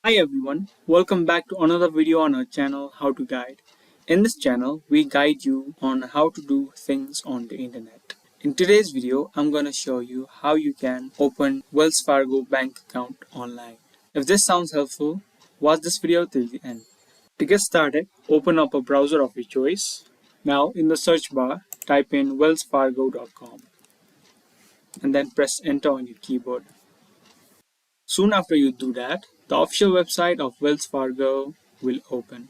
Hi everyone, welcome back to another video on our channel How to Guide. In this channel, we guide you on how to do things on the internet. In today's video, I'm going to show you how you can open Wells Fargo bank account online. If this sounds helpful, watch this video till the end. To get started, open up a browser of your choice. Now in the search bar, type in wellsfargo.com and then press enter on your keyboard. Soon after you do that, the official website of Wells Fargo will open.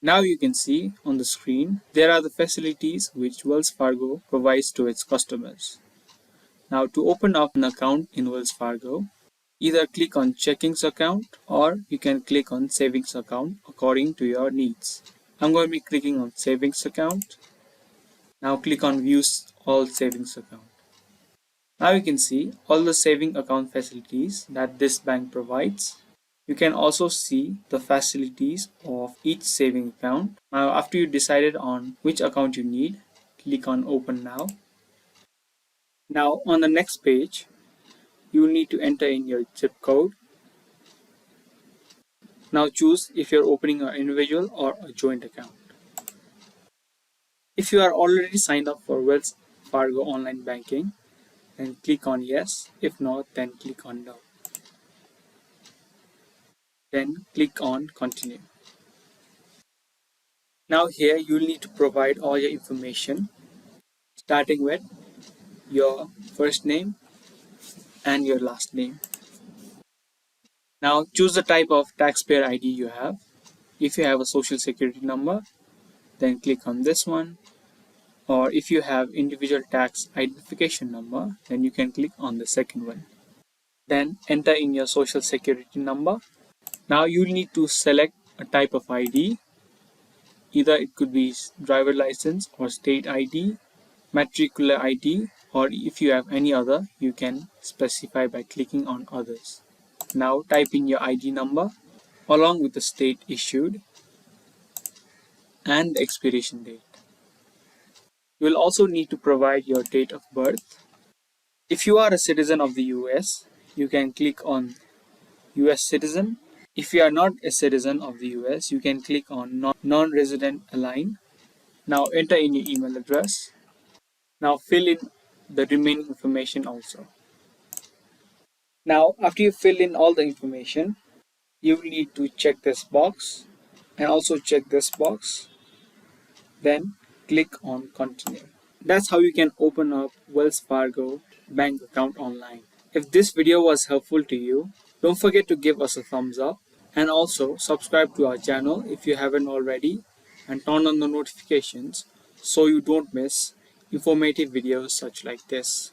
Now you can see on the screen, there are the facilities which Wells Fargo provides to its customers. Now to open up an account in Wells Fargo, either click on Checkings account or you can click on Savings account according to your needs. I'm going to be clicking on Savings account. Now click on View All Savings account. Now you can see all the saving account facilities that this bank provides. You can also see the facilities of each saving account. Now after you decided on which account you need, click on Open Now. Now on the next page, you will need to enter in your zip code. Now choose if you're opening an individual or a joint account. If you are already signed up for Wells Fargo online banking, then click on Yes. If not, then click on No. Then click on Continue. Now here you will need to provide all your information, starting with your first name and your last name. Now choose the type of taxpayer ID you have. If you have a social security number, then click on this one. Or if you have individual tax identification number, then you can click on the second one. Then enter in your social security number. Now you need to select a type of ID. Either it could be driver license or state ID, matricular ID, or if you have any other, you can specify by clicking on others. Now type in your ID number along with the state issued and the expiration date. You will also need to provide your date of birth. If you are a citizen of the US, you can click on US citizen. If you are not a citizen of the US, you can click on non-resident align. Now enter in your email address. Now fill in the remaining information also. Now after you fill in all the information, you will need to check this box and also check this box. Then click on Continue. That's how you can open up Wells Fargo bank account online. If this video was helpful to you, don't forget to give us a thumbs up and also subscribe to our channel if you haven't already and turn on the notifications so you don't miss informative videos such like this.